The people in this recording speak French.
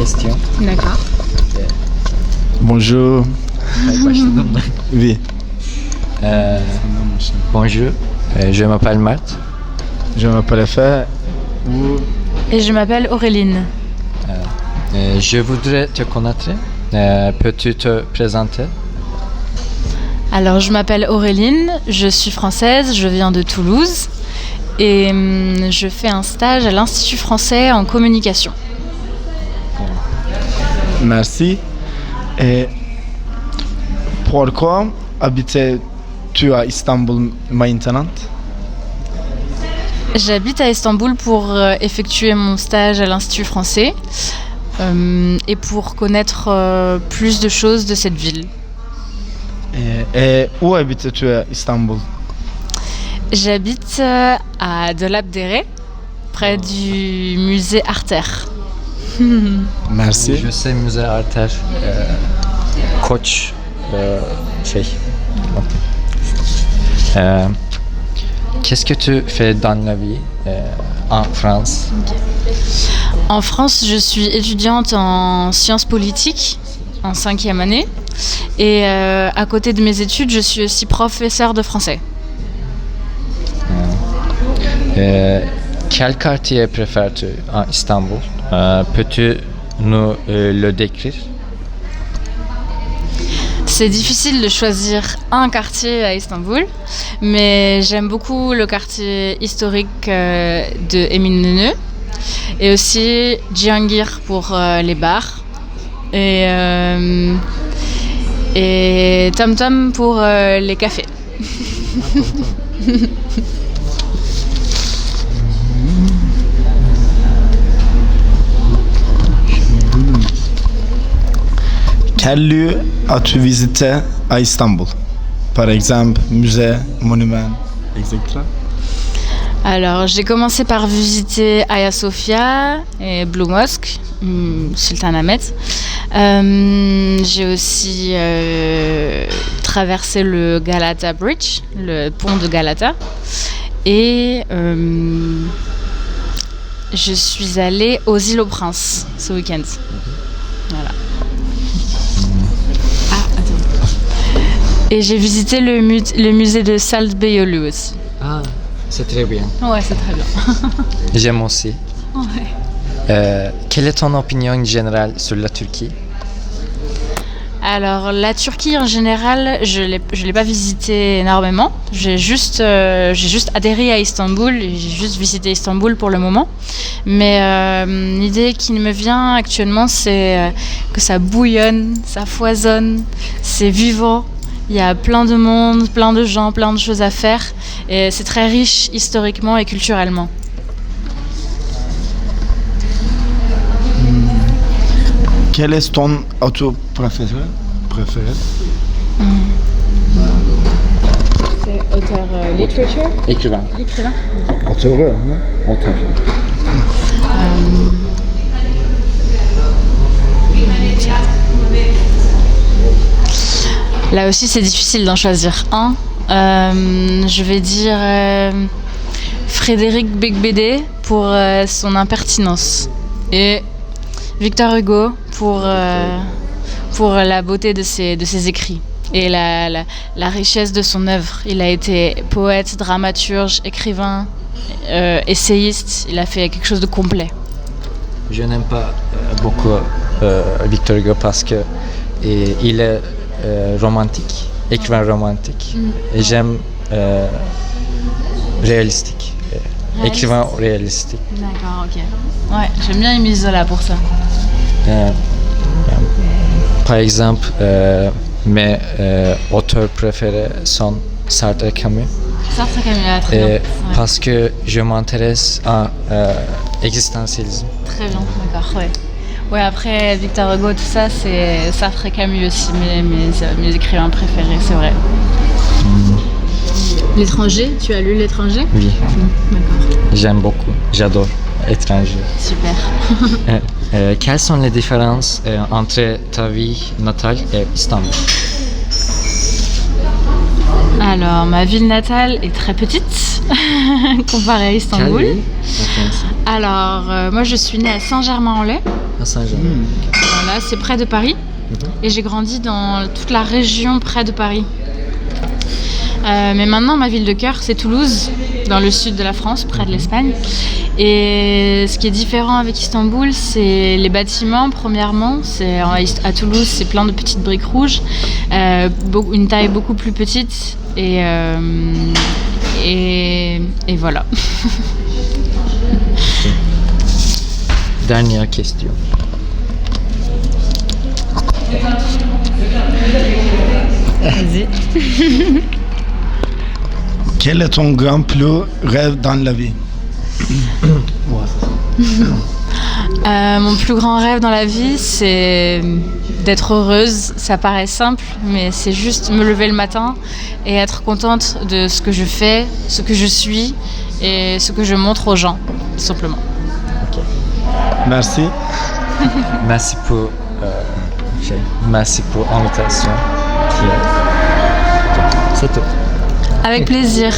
question. D'accord. Bonjour. Oui. Bonjour, je m'appelle Matt. Je m'appelle Efe. Et je m'appelle Auréline. Je voudrais te connaître. Peux-tu te présenter? Alors, je m'appelle Auréline, je suis française, je viens de Toulouse et je fais un stage à l'Institut français en communication. Merci. Et pourquoi habites-tu à Istanbul maintenant? J'habite à Istanbul pour effectuer mon stage à l'Institut français et pour connaître plus de choses de cette ville. Et où habites-tu à Istanbul? J'habite à Dolapdere, près du musée Arter. Merci. Je sais musée Arter. Koç qu'est-ce que tu fais dans la vie en France? En France, je suis étudiante en sciences politiques en 5e année et à côté de mes études, je suis aussi professeure de français. Quel quartier préfères-tu à Istanbul? Peux-tu nous le décrire? C'est difficile de choisir un quartier à Istanbul, mais j'aime beaucoup le quartier historique de Eminönü et aussi Cihangir pour les bars et Tom Tom pour les cafés. Quel lieu as-tu visité à Istanbul? Par exemple, musée, monument, etc. Alors, j'ai commencé par visiter Hagia Sophia et Blue Mosque, Sultanahmet. J'ai aussi traversé le Galata Bridge, le pont de Galata. Et je suis allée aux Îles-aux-Princes ce week-end. Voilà. Et j'ai visité le musée de Salt Beyoğlu aussi. Ah, c'est très bien. Ouais, c'est très bien. J'aime aussi. Ouais. Quelle est ton opinion générale sur la Turquie? Alors, la Turquie en général, je l'ai pas visitée énormément. J'ai juste atterri à Istanbul et j'ai juste visité Istanbul pour le moment. Mais l'idée qui me vient actuellement, c'est que ça bouillonne, ça foisonne, c'est vivant. Il y a plein de monde, plein de gens, plein de choses à faire. Et c'est très riche historiquement et culturellement. Quel est ton auteur préféré? C'est auteur littérature? Écrivain. L'écrivain. Auteur, non? Auteur. Là aussi, c'est difficile d'en choisir un. Je vais dire Frédéric Beigbeder pour son impertinence et Victor Hugo pour la beauté de ses écrits et la richesse de son œuvre. Il a été poète, dramaturge, écrivain, essayiste. Il a fait quelque chose de complet. Je n'aime pas beaucoup Victor Hugo parce que il est romantique, écrivain romantique. Et j'aime réalistique. Écrivain réalistique. D'accord, ok. Ouais, j'aime bien Émile Zola pour ça. Par exemple, mes auteurs préférés sont Sartre et Camus. Sartre et Camus, très bien. Ouais. Parce que je m'intéresse à existentialisme. Très bien, d'accord, ouais. Ouais, après Victor Hugo, tout ça, c'est Sartre et Camus aussi, mes écrivains préférés, c'est vrai. L'étranger, tu as lu L'étranger? Oui. D'accord. J'aime beaucoup, j'adore Étranger. Super. Quelles sont les différences entre ta vie natale et Istanbul? Alors, ma ville natale est très petite comparée à Istanbul. Alors, moi je suis née à Saint-Germain-en-Laye. À Saint-Jean. Voilà, c'est près de Paris. Et j'ai grandi dans toute la région près de Paris. Mais maintenant, ma ville de cœur, c'est Toulouse, dans le sud de la France, près de l'Espagne. Et ce qui est différent avec Istanbul, c'est les bâtiments. Premièrement, à Toulouse, c'est plein de petites briques rouges, une taille beaucoup plus petite. Et voilà. Dernière question. Vas-y. Quel est ton grand plus rêve dans la vie? Mon plus grand rêve dans la vie, c'est d'être heureuse. Ça paraît simple, mais c'est juste me lever le matin et être contente de ce que je fais, ce que je suis et ce que je montre aux gens, tout simplement. Merci. Merci pour l'invitation. C'est tout. Avec plaisir.